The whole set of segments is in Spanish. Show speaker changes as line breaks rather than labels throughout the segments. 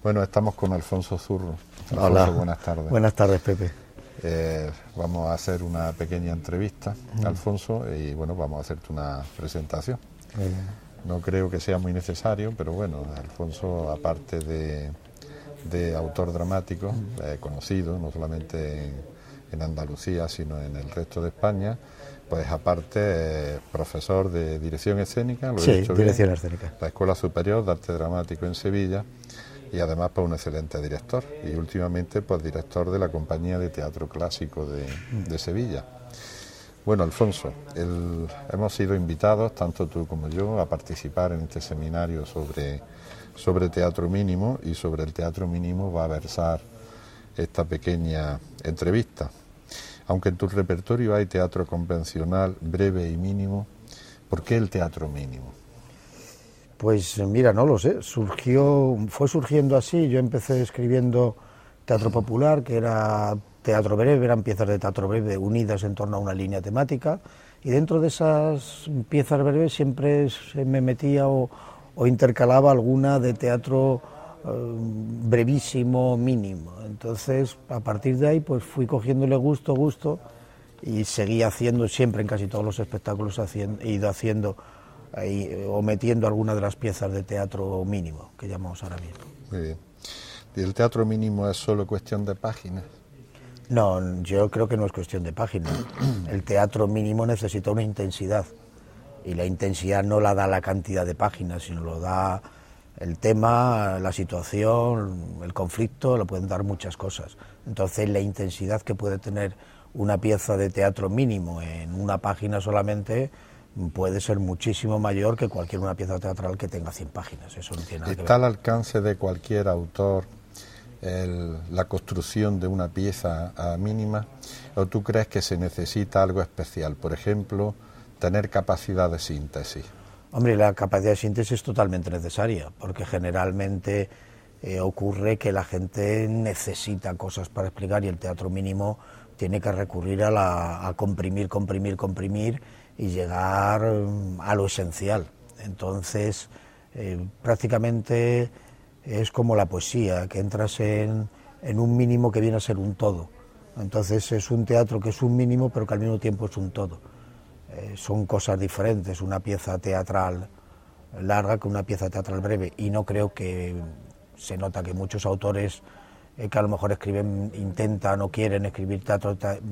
Bueno, estamos con Alfonso Zurro. Alfonso,
Hola.
buenas tardes.
Buenas tardes, Pepe.
Vamos a hacer una pequeña entrevista, Alfonso, y bueno, vamos a hacerte una presentación. No creo que sea muy necesario, pero bueno, Alfonso, aparte de autor dramático, conocido no solamente en Andalucía, sino en el resto de España, pues aparte profesor de dirección escénica, lo he dicho bien,
dirección escénica.
la Escuela Superior de Arte Dramático en Sevilla, y además pues un excelente director, y últimamente pues director de la Compañía de Teatro Clásico de Sevilla. Bueno, Alfonso, hemos sido invitados, tanto tú como yo, a participar en este seminario sobre teatro mínimo, y sobre el teatro mínimo va a versar esta pequeña entrevista. Aunque en tu repertorio hay teatro convencional, breve y mínimo, ¿por qué el teatro mínimo?
Pues mira, no lo sé, fue surgiendo así. Yo empecé escribiendo teatro popular, que era teatro breve, eran piezas de teatro breve unidas en torno a una línea temática, y dentro de esas piezas breves siempre se me metía o intercalaba alguna de teatro brevísimo, mínimo. Entonces, a partir de ahí, pues fui cogiéndole gusto, y seguí haciendo siempre en casi todos los espectáculos, he ido haciendo o metiendo alguna de las piezas de teatro mínimo, que llamamos ahora mismo.
Muy bien. ¿Y el teatro mínimo es solo cuestión de páginas?
No, yo creo que no es cuestión de páginas. El teatro mínimo necesita una intensidad, y la intensidad no la da la cantidad de páginas, sino lo da el tema, la situación, el conflicto, lo pueden dar muchas cosas. Entonces, la intensidad que puede tener una pieza de teatro mínimo en una página solamente puede ser muchísimo mayor que cualquier una pieza teatral que tenga 100 páginas. Eso no tiene nada que ver.
¿Está al alcance de cualquier autor la construcción de una pieza mínima, o tú crees que se necesita algo especial? Por ejemplo, tener capacidad de síntesis.
Hombre, la capacidad de síntesis es totalmente necesaria, porque generalmente ocurre que la gente necesita cosas para explicar, y el teatro mínimo tiene que recurrir a comprimir y llegar a lo esencial. Entonces, prácticamente es como la poesía, que entras en un mínimo que viene a ser un todo. Entonces es un teatro que es un mínimo, pero que al mismo tiempo es un todo. Son cosas diferentes, una pieza teatral larga que una pieza teatral breve, y no creo que se nota que muchos autores que a lo mejor intentan o quieren escribir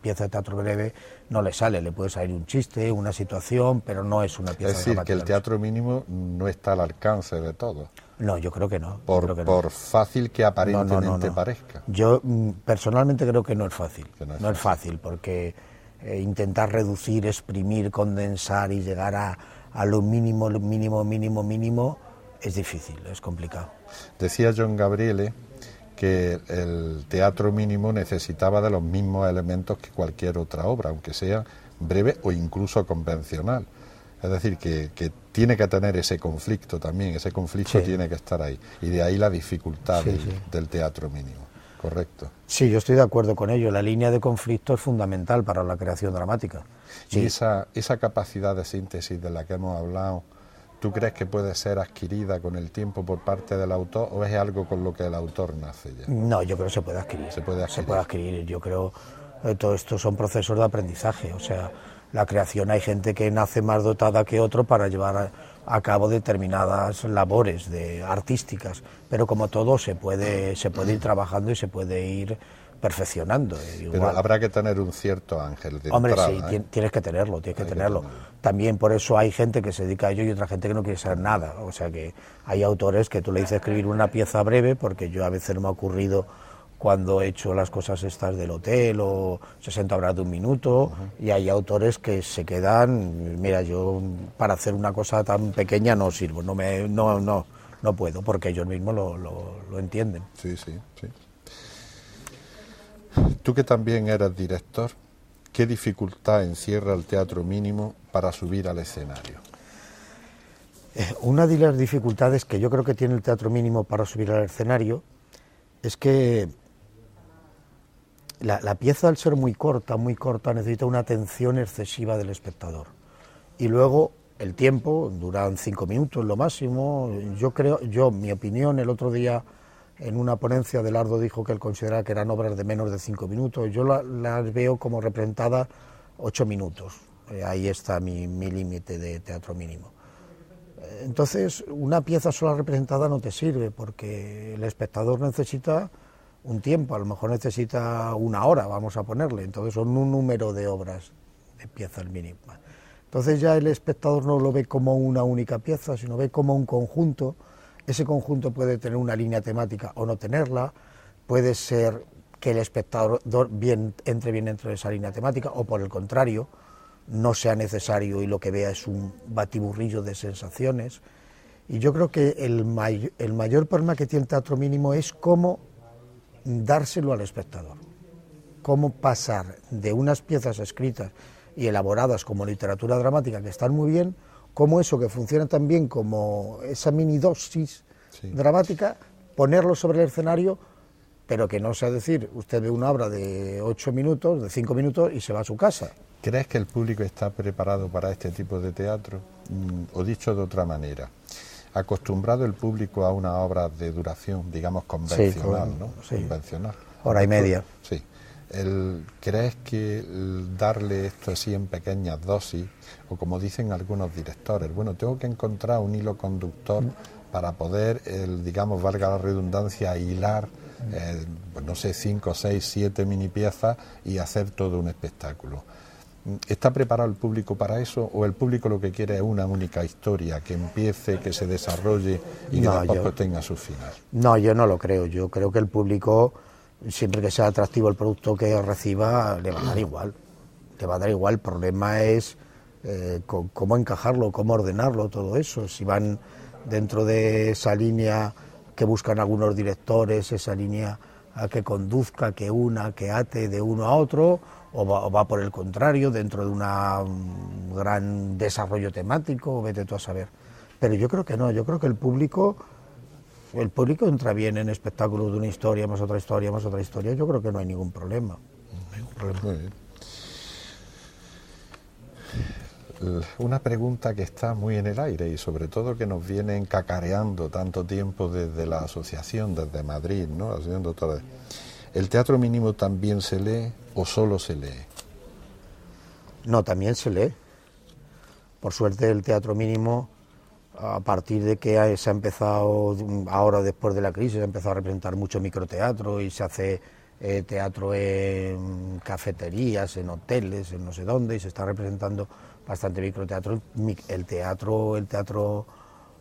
pieza de teatro breve, no les sale, le puede salir un chiste, una situación, pero no es una pieza.
Es decir, que el teatro mínimo no está al alcance de todos.
No, yo creo que no.
Por fácil que aparentemente parezca.
Yo personalmente creo que no es fácil. No es fácil, porque intentar reducir, exprimir, condensar y llegar a lo mínimo es difícil, es complicado.
Decía John Gabriele que el teatro mínimo necesitaba de los mismos elementos que cualquier otra obra, aunque sea breve o incluso convencional. Es decir, que tiene que tener ese conflicto también, ese conflicto tiene que estar ahí, y de ahí la dificultad del teatro mínimo, ¿correcto?
Sí, yo estoy de acuerdo con ello, la línea de conflicto es fundamental para la creación dramática. Sí.
Y esa capacidad de síntesis de la que hemos hablado, ¿tú crees que puede ser adquirida con el tiempo por parte del autor, o es algo con lo que el autor nace ya?
No, yo creo que se puede adquirir.
Se puede
adquirir. Yo creo que todo esto son procesos de aprendizaje. O sea, la creación, hay gente que nace más dotada que otro para llevar a cabo determinadas labores artísticas, pero como todo se puede ir trabajando y se puede ir perfeccionando.
Pero habrá que tener un cierto ángel de
Hombre,
entrada,
sí, tienes que tenerlo. También por eso hay gente que se dedica a ello y otra gente que no quiere saber nada. O sea que hay autores que tú le dices escribir una pieza breve, porque yo a veces me ha ocurrido cuando he hecho las cosas estas del hotel o 60 horas de un minuto, y hay autores que se quedan, mira, yo para hacer una cosa tan pequeña no sirvo, no puedo, porque ellos mismos lo entienden.
Sí. Tú, que también eres director, ¿qué dificultad encierra el teatro mínimo para subir al escenario?
Una de las dificultades que yo creo que tiene el teatro mínimo para subir al escenario es que la pieza, al ser muy corta, necesita una atención excesiva del espectador. Y luego el tiempo, duran 5 minutos lo máximo. Mi opinión, el otro día en una ponencia, Adelardo dijo que él consideraba que eran obras de menos de 5 minutos, yo las veo como representadas 8 minutos, ahí está mi límite de teatro mínimo. Entonces, una pieza sola representada no te sirve, porque el espectador necesita un tiempo, a lo mejor necesita 1 hora, vamos a ponerle, entonces son un número de obras, de piezas mínimas. Entonces ya el espectador no lo ve como una única pieza, sino ve como un conjunto. Ese conjunto puede tener una línea temática o no tenerla, puede ser que el espectador entre bien dentro de esa línea temática, o por el contrario, no sea necesario y lo que vea es un batiburrillo de sensaciones. Y yo creo que el mayor problema que tiene el teatro mínimo es cómo dárselo al espectador, cómo pasar de unas piezas escritas y elaboradas como literatura dramática, que están muy bien, como eso que funciona también como esa mini dosis dramática, ponerlo sobre el escenario, pero que no sea decir, usted ve una obra de 8 minutos, de 5 minutos y se va a su casa.
¿Crees que el público está preparado para este tipo de teatro? O dicho de otra manera, acostumbrado el público a una obra de duración, digamos, convencional, ¿no?
Sí.
Convencional.
Hora y media.
Sí. ¿Crees que darle esto así en pequeñas dosis, o como dicen algunos directores, bueno, tengo que encontrar un hilo conductor para poder, digamos, valga la redundancia, hilar, pues no sé, 5, 6, 7 mini piezas y hacer todo un espectáculo? ¿Está preparado el público para eso, o el público lo que quiere es una única historia, que empiece, que se desarrolle y que después tenga su final?
No, yo no lo creo. Yo creo que el público, siempre que sea atractivo el producto que reciba, le va a dar igual. Le va a dar igual. El problema es cómo encajarlo, cómo ordenarlo, todo eso. Si van dentro de esa línea que buscan algunos directores, esa línea a que conduzca, que una, que ate de uno a otro, o va por el contrario, dentro de un gran desarrollo temático, vete tú a saber. Pero yo creo que no, yo creo que el público entra bien en espectáculos de una historia, más otra historia, más otra historia, yo creo que no hay ningún problema.
Muy bien. Una pregunta que está muy en el aire y sobre todo que nos vienen cacareando tanto tiempo desde la asociación, desde Madrid, ¿no? Haciendo todo. ¿El teatro mínimo también se lee o solo se lee?
No, también se lee. Por suerte el teatro mínimo, a partir de que se ha empezado, ahora después de la crisis, se ha empezado a representar mucho microteatro y se hace teatro en cafeterías, en hoteles, en no sé dónde, y se está representando bastante microteatro. El teatro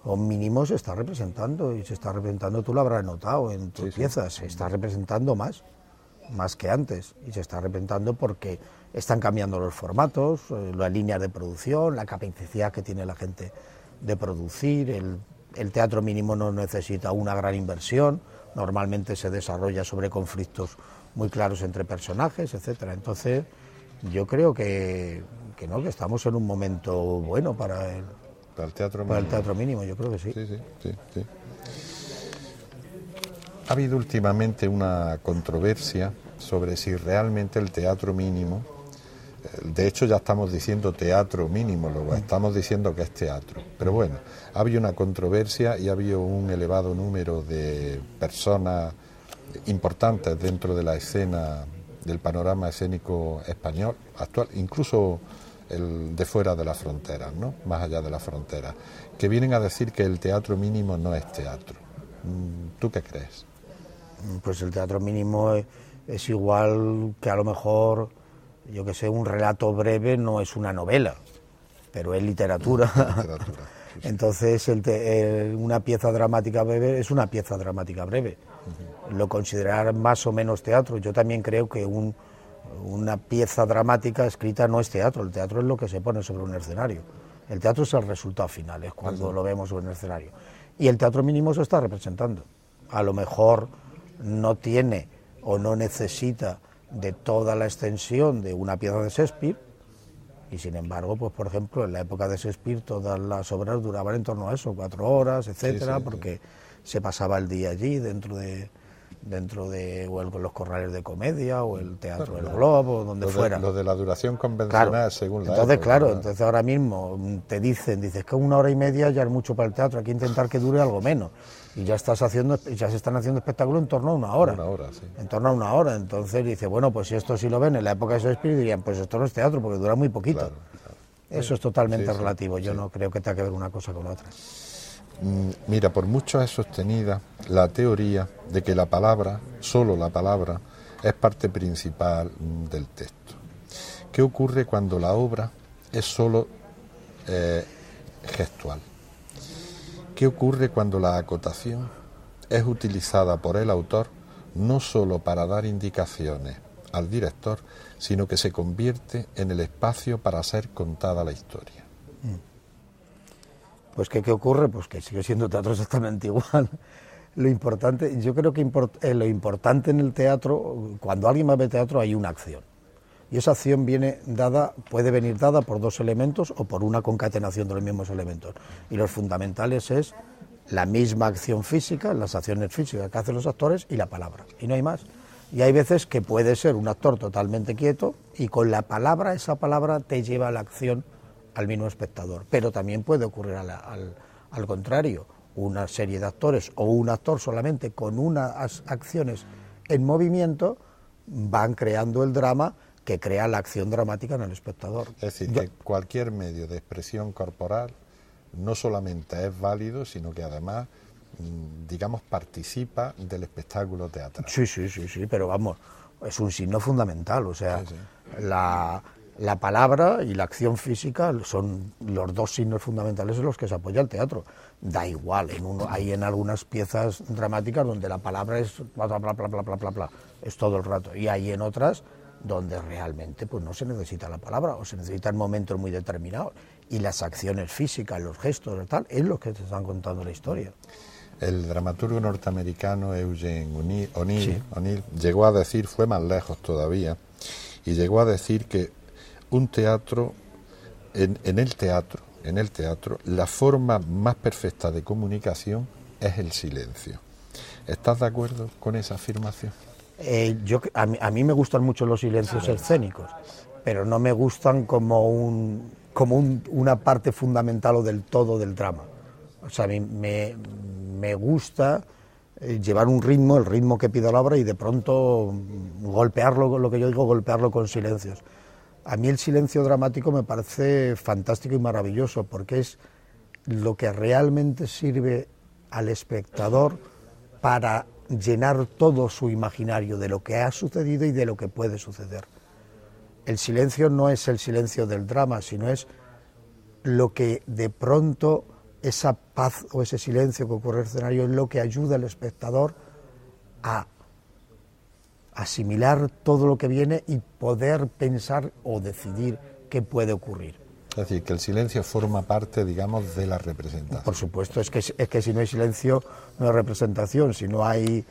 mínimo se está representando, y se está representando, tú lo habrás notado en tus piezas, se está representando más que antes, y se está representando porque están cambiando los formatos, las líneas de producción, la capacidad que tiene la gente de producir. El teatro mínimo no necesita una gran inversión, normalmente se desarrolla sobre conflictos muy claros entre personajes, etcétera. Entonces yo creo que estamos en un momento bueno para el teatro mínimo, yo creo que sí.
Sí. Ha habido últimamente una controversia sobre si realmente el teatro mínimo, de hecho ya estamos diciendo teatro mínimo, luego estamos diciendo que es teatro, pero bueno, ha habido una controversia y ha habido un elevado número de personas importantes dentro de la escena, del panorama escénico español actual, incluso el de fuera de las fronteras, ¿no? Más allá de las fronteras, que vienen a decir que el teatro mínimo no es teatro. ¿Tú qué crees?
Pues el teatro mínimo es igual que a lo mejor, yo que sé, un relato breve no es una novela, pero es literatura. Sí. Entonces una pieza dramática breve es una pieza dramática breve. Lo considerar más o menos teatro. Yo también creo que una pieza dramática escrita no es teatro. El teatro es lo que se pone sobre un escenario. El teatro es el resultado final, es cuando lo vemos sobre un escenario. Y el teatro mínimo se está representando. A lo mejor no tiene o no necesita de toda la extensión de una pieza de Shakespeare, y sin embargo, pues por ejemplo, en la época de Shakespeare todas las obras duraban en torno a eso, 4 horas, etcétera, porque se pasaba el día allí dentro de dentro de los corrales de comedia o el Teatro del Globo, o donde fuera.
Lo de la duración convencional,
claro,
según la
entonces,
época,
claro, entonces ahora mismo te dices que 1 hora y media ya es mucho para el teatro, hay que intentar que dure algo menos. Y ya se están haciendo espectáculos en torno a 1 hora.
1 hora, sí.
En torno a 1 hora. Entonces dice, bueno, pues si esto sí lo ven en la época de Shakespeare, dirían, pues esto no es teatro, porque dura muy poquito.
Claro, claro.
Eso es totalmente
Sí,
relativo, yo
sí.
no creo que tenga que ver una cosa con la otra.
Mira, por mucho es sostenida la teoría de que la palabra, solo la palabra, es parte principal del texto. ¿Qué ocurre cuando la obra es solo gestual? ¿Qué ocurre cuando la acotación es utilizada por el autor no solo para dar indicaciones al director, sino que se convierte en el espacio para ser contada la historia?
Pues ¿qué ocurre? Pues que sigue siendo teatro exactamente igual. Lo importante, yo creo que lo importante en el teatro, cuando alguien va a ver teatro hay una acción. Y esa acción puede venir dada por 2 elementos o por una concatenación de los mismos elementos. Y los fundamentales es la misma acción física, las acciones físicas que hacen los actores y la palabra. Y no hay más. Y hay veces que puede ser un actor totalmente quieto y con la palabra, esa palabra te lleva a la acción al mismo espectador. Pero también puede ocurrir al contrario. Una serie de actores o un actor solamente con unas acciones en movimiento van creando el drama que crea la acción dramática en el espectador.
Es decir, que cualquier medio de expresión corporal no solamente es válido, sino que además, digamos, participa del espectáculo teatral.
Sí, pero vamos, es un signo fundamental, o sea,
Sí.
La palabra y la acción física son los 2 signos fundamentales en los que se apoya el teatro. Da igual, hay en algunas piezas dramáticas donde la palabra es bla, bla, bla, bla, bla, bla, bla, bla, es todo el rato, y hay en otras donde realmente pues no se necesita la palabra o se necesitan momentos muy determinados, y las acciones físicas, los gestos, tal, es lo que te están contando la historia.
El dramaturgo norteamericano Eugene O'Neill llegó a decir, fue más lejos todavía, y llegó a decir que un teatro, en el teatro, la forma más perfecta de comunicación es el silencio. ¿Estás de acuerdo con esa afirmación?
A mí me gustan mucho los silencios escénicos, pero no me gustan como una parte fundamental o del todo del drama. O sea, a mí me gusta llevar un ritmo, el ritmo que pide la obra, y de pronto golpearlo, lo que yo digo, golpearlo con silencios. A mí el silencio dramático me parece fantástico y maravilloso, porque es lo que realmente sirve al espectador para llenar todo su imaginario de lo que ha sucedido y de lo que puede suceder. El silencio no es el silencio del drama, sino es lo que de pronto, esa paz o ese silencio que ocurre en el escenario, es lo que ayuda al espectador a asimilar todo lo que viene y poder pensar o decidir qué puede ocurrir.
Es decir, que el silencio forma parte, digamos, de la representación.
Por supuesto, es que si no hay silencio no hay representación, si no hay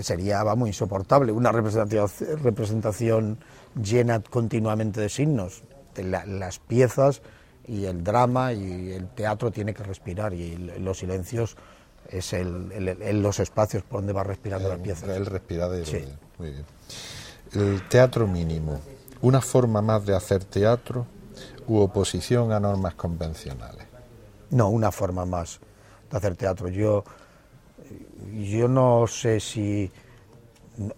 sería, vamos, insoportable una representación llena continuamente de signos. Las piezas y el drama y el teatro tiene que respirar, y los silencios es los espacios por donde va respirando la pieza.
El respiradero.
Sí.
Muy bien. El teatro mínimo, ¿una forma más de hacer teatro u oposición a normas convencionales?
No, una forma más de hacer teatro. Yo no sé si...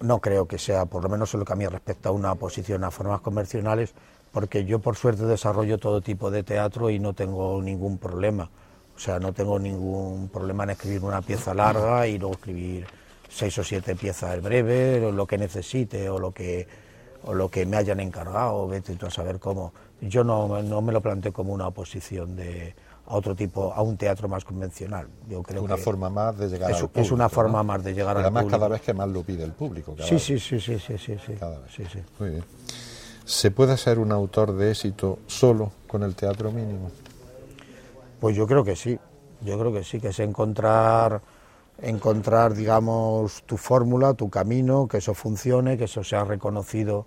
No creo que sea, por lo menos en lo que a mí respecta, una oposición a formas convencionales, porque yo por suerte desarrollo todo tipo de teatro y no tengo ningún problema. O sea, no tengo ningún problema en escribir una pieza larga y luego escribir 6 o 7 piezas breves, o lo que necesite, o lo que me hayan encargado, vete tú a saber cómo. Yo no me lo planteo como una oposición a otro tipo, a un teatro más convencional. Yo creo
una
que
forma más de llegar al público.
Es una forma más de llegar al público.
Además, cada vez que más lo pide el público.
Sí.
Cada vez.
Sí.
Muy bien. ¿Se puede ser un autor de éxito solo con el teatro mínimo?
Pues yo creo que sí, que es encontrar, digamos, tu fórmula, tu camino, que eso funcione, que eso sea reconocido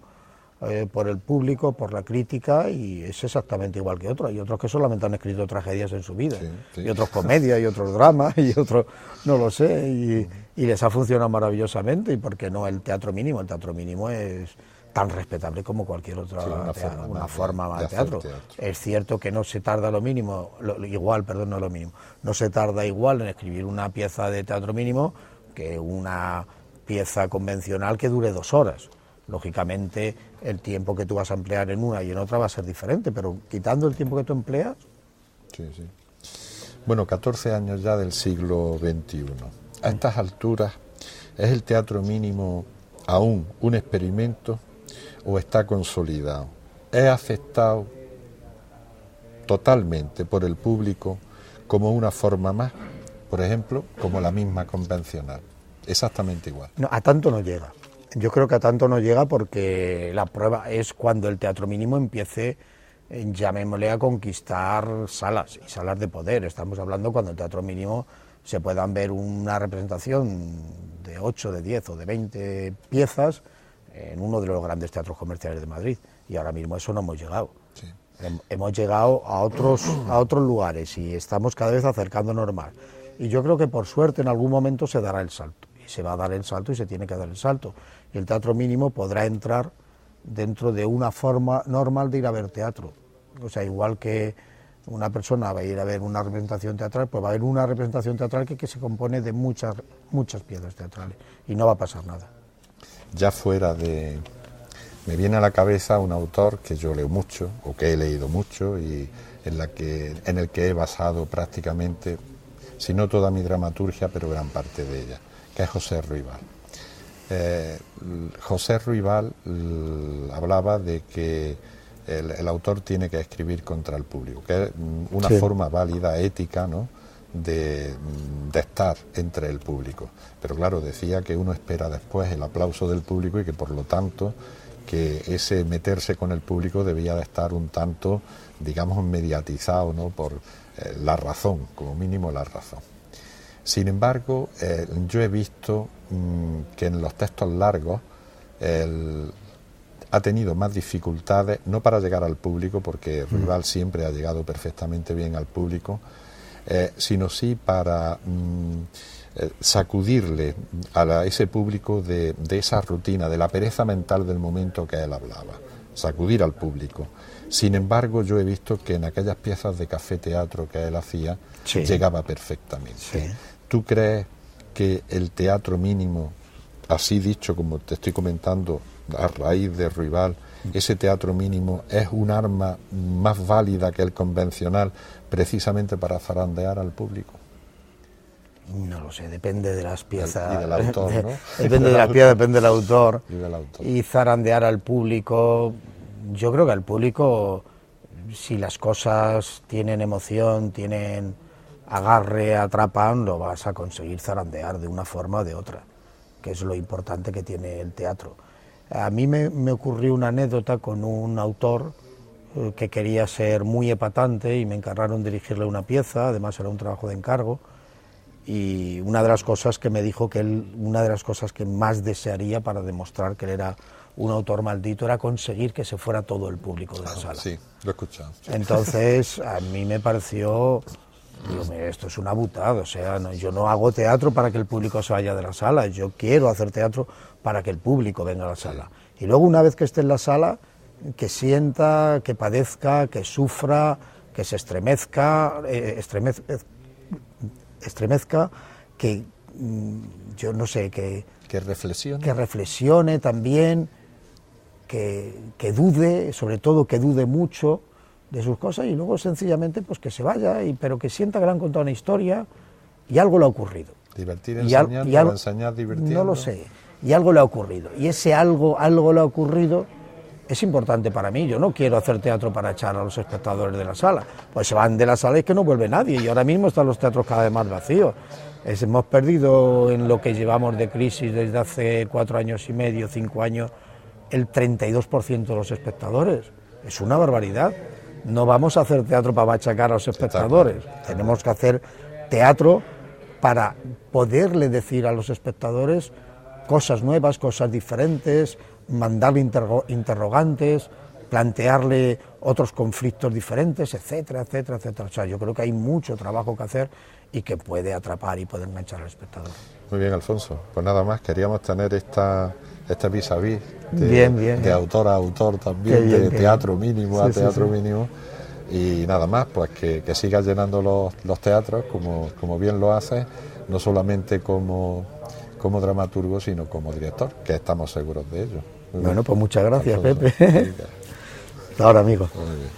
por el público, por la crítica, y es exactamente igual que otros. Hay otros que solamente han escrito tragedias en su vida, y otros comedias, y otros dramas, y otros, no lo sé, y les ha funcionado maravillosamente. Y por qué no el teatro mínimo. El teatro mínimo es tan respetable como cualquier otra forma más de teatro. Es cierto que no se tarda no se tarda igual en escribir una pieza de teatro mínimo que una pieza convencional que dure 2 horas. Lógicamente, el tiempo que tú vas a emplear en una y en otra va a ser diferente, pero quitando el tiempo que tú empleas...
Sí, sí. Bueno, 14 años ya del siglo XXI. A estas alturas, ¿es el teatro mínimo aún un experimento o está consolidado? ¿Es aceptado totalmente por el público como una forma más, por ejemplo, como la misma convencional? Exactamente igual.
No, a tanto no llega. Yo creo que a tanto no llega porque la prueba es cuando el teatro mínimo empiece, llamémosle, a conquistar salas y salas de poder. Estamos hablando cuando el teatro mínimo se puedan ver una representación de 8, de 10 o de 20 piezas en uno de los grandes teatros comerciales de Madrid. Y ahora mismo eso no hemos llegado. Sí. Hemos llegado a otros lugares y estamos cada vez acercándonos más. Y yo creo que por suerte en algún momento se dará el salto. Y se va a dar el salto y se tiene que dar el salto. Y el teatro mínimo podrá entrar dentro de una forma normal de ir a ver teatro. O sea, igual que una persona va a ir a ver una representación teatral, pues va a haber una representación teatral que se compone de muchas piezas teatrales y no va a pasar nada.
Ya fuera de... Me viene a la cabeza un autor que yo leo mucho, o que he leído mucho, y en el que he basado prácticamente, si no toda mi dramaturgia, pero gran parte de ella, que es José Ruibal. José Ruibal hablaba de que el autor tiene que escribir contra el público, que es una forma válida, ética, ¿no?, de estar entre el público. Pero claro, decía que uno espera después el aplauso del público y que por lo tanto que ese meterse con el público debía de estar un tanto, digamos, mediatizado, ¿no?, por la razón, como mínimo la razón. Sin embargo, yo he visto que en los textos largos ha tenido más dificultades, no para llegar al público, porque Ruibal siempre ha llegado perfectamente bien al público, sino sí para sacudirle a ese público de esa rutina, de la pereza mental del momento que él hablaba, sacudir al público. Sin embargo, yo he visto que en aquellas piezas de café teatro que él hacía, llegaba perfectamente. Sí. ¿Tú crees que el teatro mínimo, así dicho como te estoy comentando, a raíz de Ruibal, ese teatro mínimo es un arma más válida que el convencional precisamente para zarandear al público?
No lo sé, depende de las piezas.
Y del autor, ¿no?
Depende de las piezas, depende del autor.
Y del autor.
Y zarandear al público, yo creo que al público, si las cosas tienen emoción, tienen agarre, atrapan, lo vas a conseguir zarandear de una forma o de otra, que es lo importante que tiene el teatro. A mí me ocurrió una anécdota con un autor que quería ser muy epatante y me encargaron dirigirle una pieza, además era un trabajo de encargo, y una de las cosas que me dijo que él, una de las cosas que más desearía para demostrar que él era un autor maldito era conseguir que se fuera todo el público de la sala.
Sí, lo he escuchado.
Entonces a mí me pareció, digo, esto es una butada, o sea, no, yo no hago teatro para que el público se vaya de la sala, yo quiero hacer teatro para que el público venga a la sala. Y luego una vez que esté en la sala, que sienta, que padezca, que sufra, que se estremezca, que yo no sé, que reflexione también, que dude, sobre todo que dude mucho de sus cosas, y luego sencillamente pues que se vaya, pero que sienta que le han contado una historia y algo le ha ocurrido.
¿Divertir enseñando o enseñar divirtiendo?
No lo sé, y algo le ha ocurrido, y ese algo le ha ocurrido es importante para mí. Yo no quiero hacer teatro para echar a los espectadores de la sala, pues se van de la sala y que no vuelve nadie, y ahora mismo están los teatros cada vez más vacíos. Hemos perdido en lo que llevamos de crisis desde hace 4 años y medio, 5 años, el 32% de los espectadores. Es una barbaridad. No vamos a hacer teatro para machacar a los espectadores, tenemos que hacer teatro para poderle decir a los espectadores cosas nuevas, cosas diferentes, mandarle interrogantes, plantearle otros conflictos diferentes, etcétera, etcétera, etcétera. O sea, yo creo que hay mucho trabajo que hacer y que puede atrapar y puede enganchar al espectador.
Muy bien, Alfonso. Pues nada más, queríamos tener este vis a vis
de
autor a autor también,
bien,
de teatro mínimo a
sí,
teatro
sí.
mínimo. Y nada más, pues que sigas llenando los teatros como bien lo haces, no solamente como dramaturgo, sino como director, que estamos seguros de ello.
Bueno, pues muchas gracias,
Alfonso.
Pepe. Hasta ahora, amigo.
Muy bien.